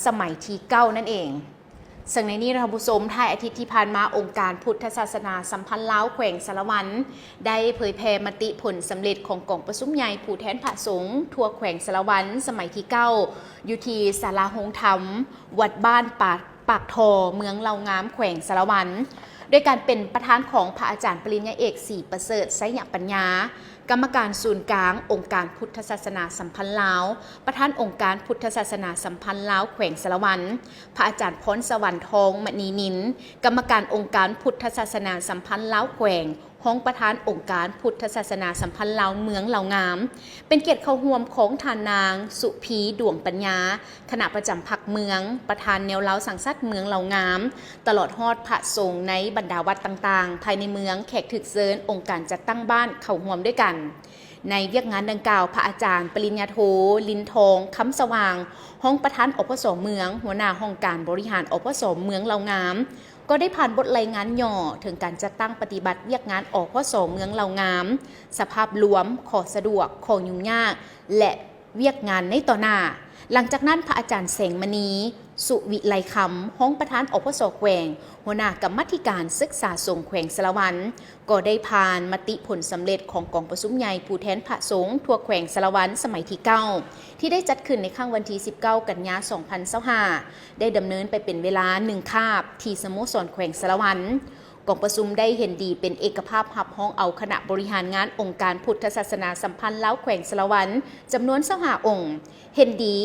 สมัยที่เก้านั่นเองซึ่งในนี้เราผู้ชมท้ายอาทิตย์ที่ผ่านมาองค์การพุทธศาสนาสัมพันธ์ลาวแขวงสารวันได้เผยแพร่มติผลสำเร็จของกองประชุมใหญ่ผู้แทนพระสงฆ์ทั่วแขวงสารวันสมัยที่เก้าอยู่ที่ศาลาหงธรรมวัดบ้านปากทอเมืองเหล่างามแขวงสารวันโดยการเป็นประธานของพระอาจารย์ปริญญาเอกศรีประเสริฐไสยปัญญากรรมการศูนย์กลางองค์การพุทธศาสนาสัมพันธ์ลาวประธานองค์การพุทธศาสนาสัมพันธ์ลาวแขวงสารวันพระอาจารย์พรสวรรค์ทองมณีนินกรรมการองค์การพุทธศาสนาสัมพันธ์ลาวแขวงห้องประธานองค์การพุทธศาสนาสัมพันธ์ลาวเมืองเหล่างามเป็นเกียรติเข้าร่วมของทานนางสุพีดวงปัญญาคณะประจำพรรคเมืองประธานแนวเล้าสังสัตเมืองเหล่างามตลอดฮอดพระสงฆ์ในบรรดาวัดต่างๆภายในเมืองแขกถึกเซินองค์การจัดตั้งบ้านเข้าร่วมด้วยกันในเวียกงานดังกล่าวพระอาจารย์ปริญญาโทลินทองคำสว่างห้องประธานอพสเมืองหัวหน้าห้องการบริหารอพสเมืองเหล่างามก็ได้ผ่านบทรายงานย่อถึงการจัดตั้งปฏิบัติเวียกงานอพสเมืองเหล่างามสภาพรวมขอสะดวกขอยุ่งยากและเวียกงานในต่อหน้าหลังจากนั้นพระอาจารย์แสงมณีสุวิไลคำห้องประธานอพสแขวงหัวหน้ากรรมธิการศึกษาสงฆ์แขวงสารวันก็ได้ผ่านมติผลสำเร็จของกองประชุมใหญ่ผู้แทนพระสงฆ์ทั่วแขวงสารวันสมัยที่9ที่ได้จัดขึ้นในค่ำวันที่19กันยายน2025ได้ดำเนินไปเป็นเวลา1 คาบที่สโมสรแขวงสารวันกองประชุมได้เห็นดีเป็นเอกภาพหับห้องเอาคณะบริหารงานองค์การพุทธศาสนาสัมพันธ์ลาวแขวงสารวันจำนวน25 องค์เห็นดี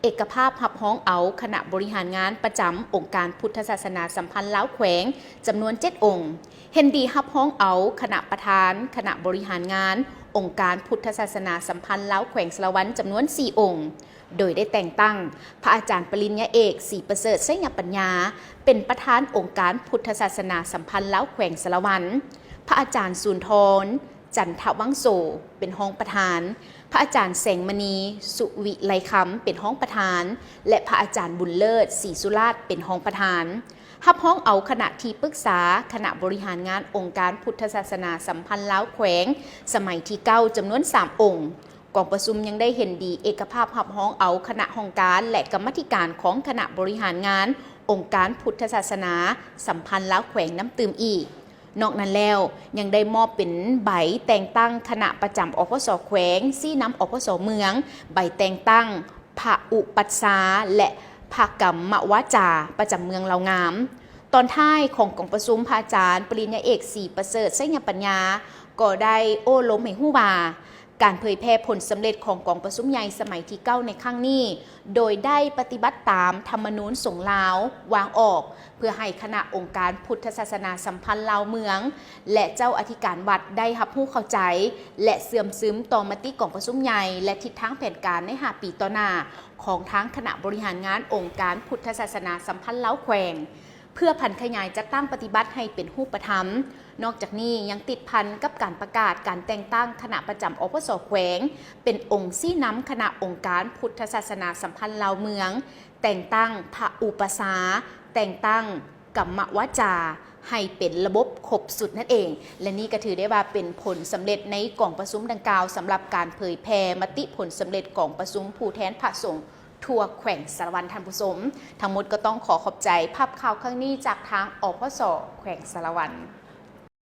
เอกภาพหับห้องเอาคณะบริหารงานประจำองค์การพุทธศาสนาสัมพันธ์ลาวแขวงจำนวน7 องค์เห็นดีหับห้องเอาคณะประธานคณะบริหารงานองค์การพุทธศาสนาสัมพันธ์ลาวแขวงสารวันจำนวน4 องค์โดยได้แต่งตั้งพระอาจารย์ปริญญาเอกศรีประเสริฐไสยปัญญาเป็นประธานองค์การพุทธศาสนาสัมพันธ์ลาวแขวงสารวันพระอาจารย์สุนทรจันทวังโสเป็นห้องประธานพระอาจารย์แสงมณีสุวิไลคำเป็นห้องประธานและพระอาจารย์บุญเลิศศรีสุราชเป็นห้องประธานหับห้องเอาคณะที่ปรึกษาคณะบริหารงานองค์การพุทธศาสนาสัมพันธ์ลาวแขวงสมัยที่9จำนวน3 องค์กองประชุมยังได้เห็นดีเอกภาพหับห้องเอาคณะห้องการและกรรมธิการของคณะบริหารงานองค์การพุทธศาสนาสัมพันธ์ลาวแขวงน้ำตืมอีกนอกนั้นแล้วยังได้มอบเป็นใบแต่งตั้งคณะประจำอพสแขวงซี่น้ำอพสเมืองใบแต่งตั้งพระอุปัสสาและพระกรรมวาจาประจำเมืองเหล่างามตอนท้ายของกองประชุมพระอาจารย์ปริญญาเอกศรีประเสริฐไสยปัญญาก็ได้โอ้ล้มให้ฮู้ว่าการเผยแพร่ผลสำเร็จของกองประชุมใหญ่สมัยที่9ในครั้งนี้โดยได้ปฏิบัติตามธรรมนูญสงฆ์ลาววางออกเพื่อให้คณะองค์การพุทธศาสนาสัมพันธ์ลาวเมืองและเจ้าอธิการวัดได้รับรู้เข้าใจและเสื่อมซึมต่อมติกองประชุมใหญ่และทิศทางแผนการใน5 ปีต่อหน้าของทั้งคณะบริหารงานองค์การพุทธศาสนาสัมพันธ์ลาวแขวงเพื่อพันขยายจัดตั้งปฏิบัติให้เป็นรูปธรรมนอกจากนี้ยังติดพันกับการประกาศการแต่งตั้งคณะประจำอพสแขวงเป็นองค์ซี่น้ำคณะองค์การพุทธศาสนาสัมพันธ์ลาวเมืองแต่งตั้งพระอุปสาแต่งตั้งกรรมวาจาให้เป็นระบบครบสุดนั่นเองและนี่ก็ถือได้ว่าเป็นผลสำเร็จในกองประชุมดังกล่าวสำหรับการเผยแพร่มติผลสำเร็จกองประชุมผู้แทนพระสงฆ์ทั่วแขวงสารวันท่านผู้ชมทั้งหมดก็ต้องขอบใจภาพข่าวครั้งนี้จากทางอพสแขวงสารวัน